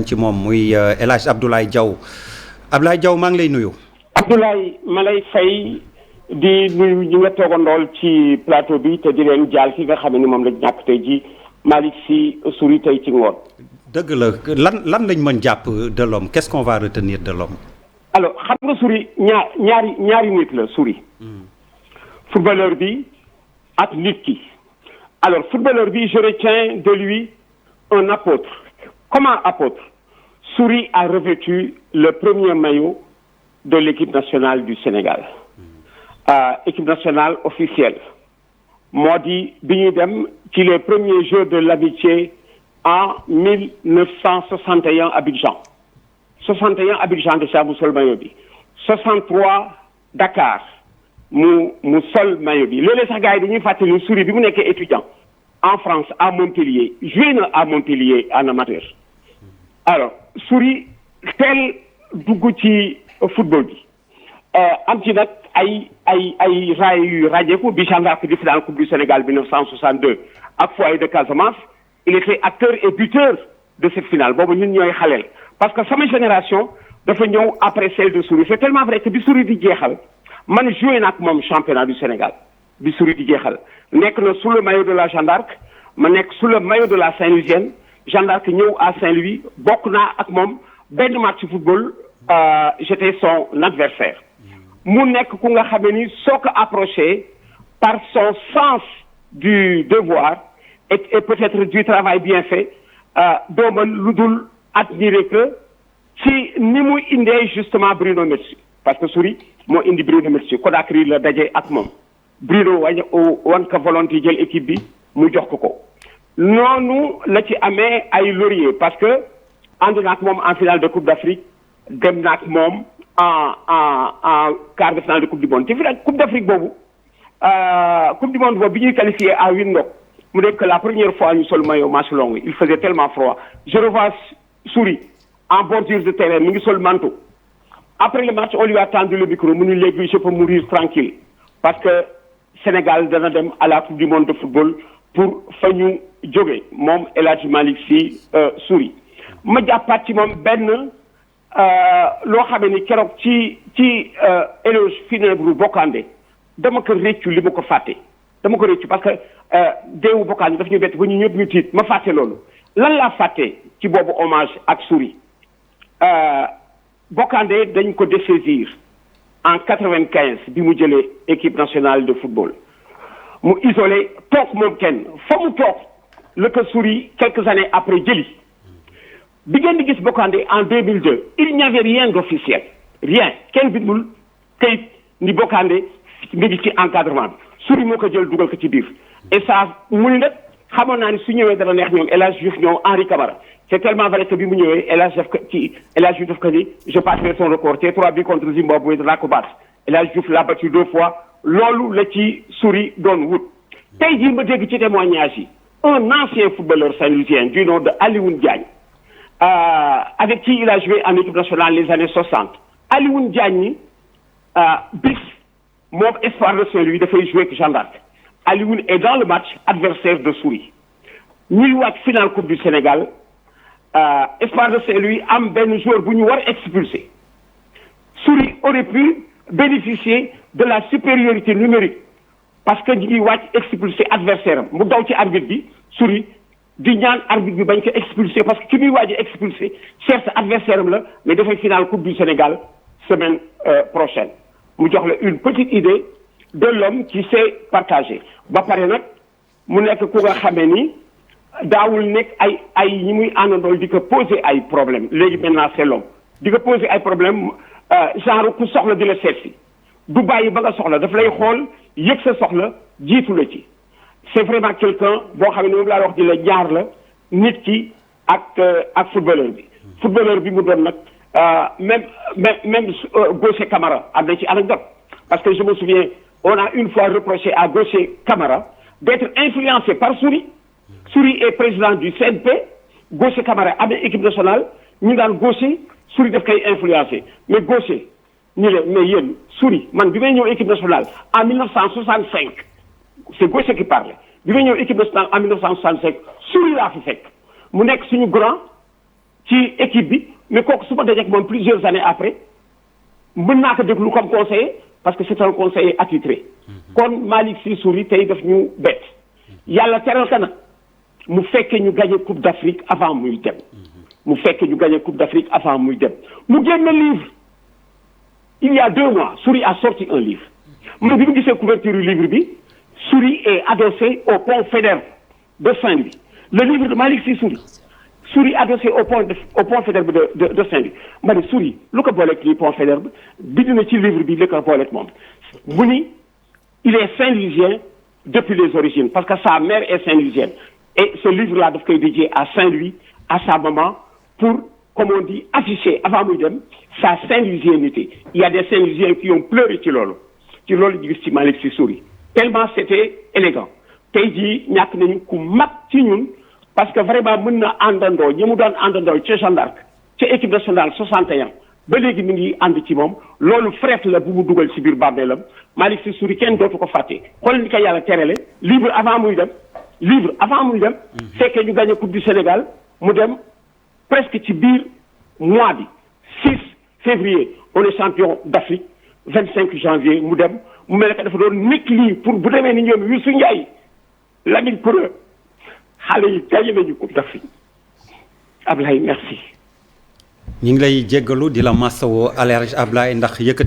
ci moom muy El Hadj Abdoulaye Diaw Abdoulaye Diaw maa ngi lay nuyu. Abdoulaye ma lay fay di nuyu ñi nga toogandool ci plateau bi te di leen jaal ki nga xam ne moom lañ ñàkk tey ji Malick Sy Souris tey ci ngoon. dëgg la lan lañ mën jàpp de l'homme qu'est-ce qu'on va retenir de l'homme. alors xam nga Souris ñaari nit la Souris. footballeur bi ak nit ki. alors footballeur bi je retiens de lui un apôtre. Comment apôtre? Souris a revêtu le premier maillot de l'équipe nationale du Sénégal. Équipe nationale officielle. moo di bi ñuy dem ci les premiers Jeux de l'amitié en 1961 Abidjan. 61 Abidjan déjà mu sol maillot bi. 63 Dakar mu sol maillot bi léeg-léeg sax gars yi dañuy fàttali Souris bi mu nekkee étudiant en France à Montpellier joué na à Montpellier en amateur. alors Souris teel dugg ci football bi am ci nag ay raay yu ràññeeku bi Jeanne d'Arc di finale Coupe du Sénégal 1962 ak Foyer de Casamance il était acteur et buteur de cette finale boobu ñun ñooy xaleel parce que sama génération dafa ñëw après celle de Souris c'est tellement vrai que bi Souris di jeexal man joué na ak moom championnat du Sénégal bi Souris di jeexal nekk na sous le maillot de la Jeanne d'Arc ma nekk sous le maillot de la Saint-Louisienne Jeanne d'Arc ñëw à Saint-Louis bokk naa ak moom benn match football j'étais son adversaire mu nekk ku nga xam ne ni soo ko approché par son sens du devoir et peut-être du travail bien fait doo mën lu dul admirer que ci ni mu indee justement Bruno Metsu parce que Souris moo indi Bruno Metsu Conakry la daje ak moom Bruno wan ko volonté jël équipe bi mu jox ko noonu la ci amee ay lauriers parce que ànd na ak moom en finale de Coupe d'Afrique dem na ak moom en quart de finale de Coupe du Monde ci finale Coupe d'Afrique boobu Coupe du Monde boobu bi ñuy qualifié à Windhoek mu nekk la première fois ñu sol maillot manche longue il faisait tellement froid je revois Souris en bordure de terrain mu ngi sol manteau après le match on lui a tendu le micro mu ni léegi je peux mourir tranquille parce que Sénégal dana dem à la Coupe du Monde de football pour fa ñu jóge moom El Hadj Malick Sy Souris ma jàppaat ci moom benn loo xam ni keroog ci éloge funèbre Bokandé dama ko réccu li ma ko fàtte dama ko réccu parce que deewu Bokandé daf ñu bett ba ñu ñëpp ñu tiit ma fàtte loolu lan laa fàtte ci boobu hommage ak Souris Bokandé dañ ko dessaisir en 95 bi mu jëlee équipe nationale de football mu isolé toog moom kenn fa mu toog la ko Souris quelques années après jëli bi ngeen di gis Bokandé en 2002 il n'y avait rien d'officiel rien kenn bindul kayit ni Bokandé mi ngi ci encadrement bi Souris moo ko jël dugal ko ci biir et ça mu ni nag xamoon naa ni su ñëwee dara neex ñoom El Hadj Diouf ñoom Henri Camara c'est tellement vrai que bi mu ñëwee El Hadj Diouf def ko ni je passerai son record T3 bi contre Zimbabwe danaa ko battre El Hadj Diouf l'a battu 2 fois loolu la ci Souris doon wut tey jii ma dégg ci témoignage yi un ancien footballeur saint-louisien du nom de Alioune Diagne avec qui il a joué en équipe nationale les années 60 Alioune Diagne ni bis moom espoir de Saint-Louis dafay jouer ak Jeanne d'Arc Alioune est dans le match adversaire de Souris ñuy wàcc finale Coupe du Sénégal espoir de Saint-Louis am benn joueur bu ñu war expulser Souris aurait pu bénéficier de la supériorité numérique parce que ñu ngi wàcc expulser adversaire am mu daw ci arbitre bi Souris di ñaan arbitre bi bañ ko expulser parce que ki muy waaj a expulser certes adversaire am la mais dafay finale Coupe du Sénégal semaine prochaine mu jox la une petite idée de l'homme qui sait partager ba pare nag mu nekk ku nga xamee ni daawul nekk ay ñi muy àndandool di ko poser ay problème léegi maintenant c'est l'homme di ko poser ay problème genre ku soxla di la seet si du bàyyi ba nga soxla daf lay xool yëg sa soxla jiitu la ci c'est vraiment quelqu'un boo xam ne moom laa wax di la ñaar la nit ki ak footballeur bi mu doon nag même Gaucher Camara am na ci anecdote parce que je me souviens on a une fois reproché à Gaucher Camara d'être influencé par Souris est président du CNP Gaucher Camara amee équipe nationale ñu daan Gaucher Souris daf koy influencé mais Gaucher ñu ne mais yéen Souris man bi may ñëw équipe nationale en 1965 c'est Gaucher qui parle bi may ñëw équipe nationale en 1965 Souris laa fi fekk mu nekk suñu grand ci équipe bi mais kooku su ma dajeek moom plusieurs années après mën naa ko déglu comme conseiller parce que c'est un conseiller attitré kon Malick Sy Souris tey daf ñu bett yàlla teral ka nag mu fekkee ñu gagné Coupe d'Afrique avant muy dem mu fekkee ñu gagné Coupe d'Afrique avant muy dem mu génn livre il y a 2 mois Souris a sorti un livre mu bi mu gisee couverture livre bi Souris est adossé au pont Faidherbe de Saint-Louis le livre de Malick Sy Souris adossé au pont Faidherbe de Saint-Louis ma ne Souris lu ko booleeg lii pont Faidherbe bind na ci livre bi li ko booleeg moom mu ni il est Saint-Louisien depuis les origines parce que sa mère est Saint-Louisienne et ce livre-là daf koy dédié à Saint-Louis à sa maman pour comme on dit afficher avant muy dem sa Saint-Louisiennité il y a des Saint-Louisiens qui ont pleuré ci loolu ñu gis ci Malick Sy Souris tellement c'était élégant tey jii ñàkk nañu ku mag ci ñun parce que vraiment mën na àndandoo ñi mu doon àndandoo ca Jeanne d'Arc ca équipe nationale 61 ba léegi mi ngi ànd ci moom loolu fret la bu mu dugal ci biir bàmmeelam Malick Sy Souris kenn dootu ko fàtte xool ni ko yàlla terale livre avant muy dem fekkee ñu gagné coupe du Sénégal mu dem presque ci biir mois bi 6 février on est champion d'Afrique 25 janvier mu dem mu mel ne dafa doon nekk lii pour bu demee ni ñoom Youssou Ndiaye Lamine Koura xale yi gagné nañu coupe d'Afrique Ablaye merci. ñu ngi lay jéggalu di la massawoo allergie Ablaye ndax yëkkati